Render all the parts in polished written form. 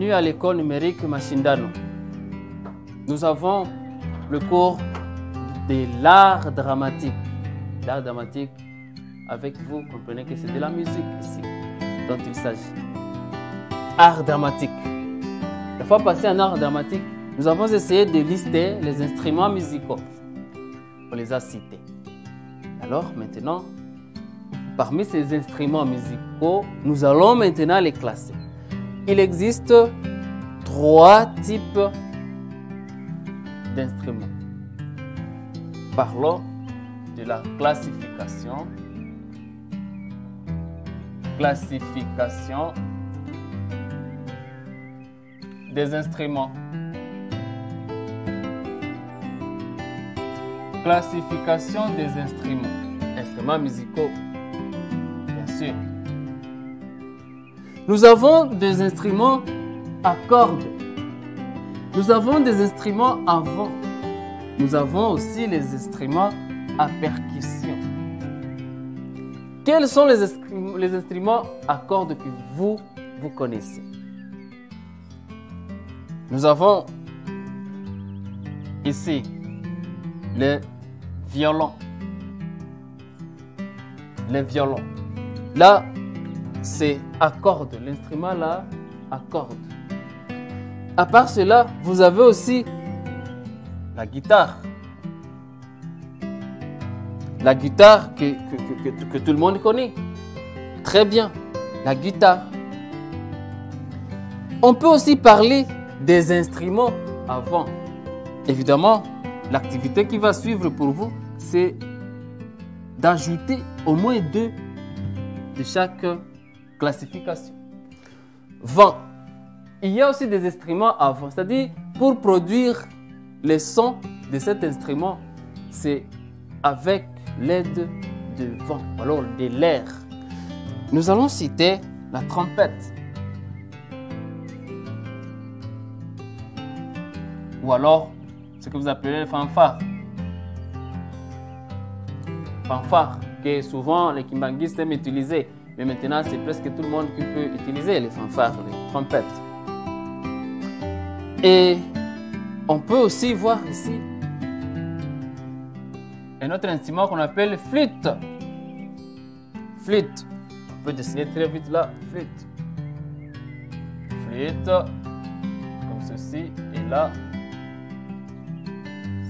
bienvenue à l'école numérique Mashindano. Nous avons le cours de l'art dramatique. L'art dramatique, avec vous, comprenez que c'est de la musique ici dont il s'agit. Art dramatique. La fois passée en art dramatique, nous avons essayé de lister les instruments musicaux. On les a cités. Alors maintenant, parmi ces instruments musicaux, nous allons maintenant les classer. Il existe 3 types d'instruments. Parlons de la classification. Classification des instruments. Classification des instruments. Instruments musicaux, bien sûr. Nous avons des instruments à cordes. Nous avons des instruments à vent. Nous avons aussi les instruments à percussion. Quels sont les instruments à cordes que vous connaissez? Nous avons ici les violons. Les violons. Là, c'est à cordes. L'instrument là, à cordes. À part cela, vous avez aussi la guitare. La guitare que tout le monde connaît. Très bien. La guitare. On peut aussi parler des instruments à vent. Évidemment, l'activité qui va suivre pour vous, c'est d'ajouter au moins 2 de chaque classification. Vent. Il y a aussi des instruments à vent, c'est-à-dire pour produire les sons de cet instrument, c'est avec l'aide de vent, alors de l'air. Nous allons citer la trompette. Ou alors ce que vous appelez le fanfare. Fanfare, que souvent les kimbanguistes aiment utiliser. Mais maintenant, c'est presque tout le monde qui peut utiliser les fanfares, les trompettes. Et on peut aussi voir ici un autre instrument qu'on appelle flûte. Flûte. On peut dessiner très vite là. Flûte. Flûte. Comme ceci. Et là,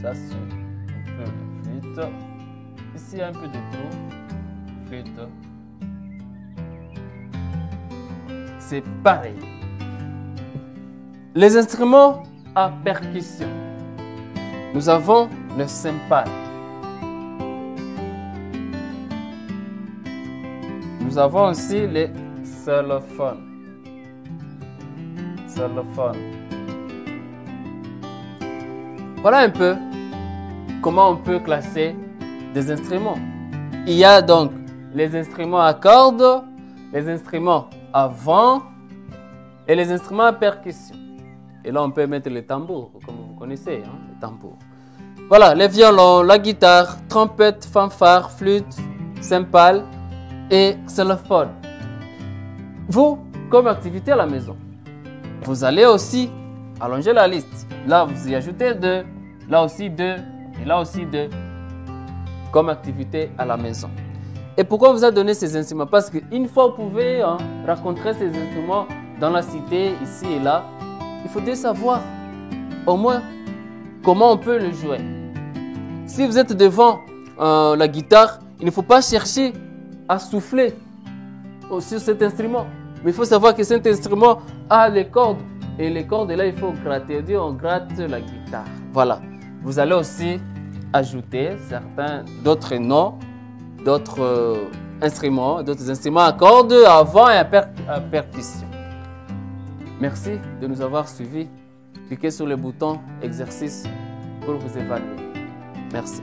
ça c'est un peu de flûte. Ici, un peu de tout. Flûte. C'est pareil. Les instruments à percussion. Nous avons le cymbale. Nous avons aussi les xylophones. Xylophone. Voilà un peu comment on peut classer des instruments. Il y a donc les instruments à cordes, les instruments à vent et les instruments à percussion. Et là, on peut mettre les tambours, comme vous connaissez, hein, les tambours. Voilà, les violons, la guitare, trompette, fanfare, flûte, cymbale et xylophone. Vous, comme activité à la maison, vous allez aussi allonger la liste. Là, vous y ajoutez 2, là aussi 2 et là aussi 2 comme activité à la maison. Et pourquoi on vous a donné ces instruments? Parce qu'une fois vous pouvez rencontrer ces instruments dans la cité, ici et là, il faudrait savoir au moins comment on peut le jouer. Si vous êtes devant la guitare, il ne faut pas chercher à souffler sur cet instrument. Mais il faut savoir que cet instrument a les cordes. Et les cordes, là, il faut gratter. On gratte la guitare. Voilà. Vous allez aussi ajouter d'autres noms, d'autres instruments à cordes, à vent et à percussion. Merci de nous avoir suivis. Cliquez sur le bouton exercice pour vous évaluer. Merci.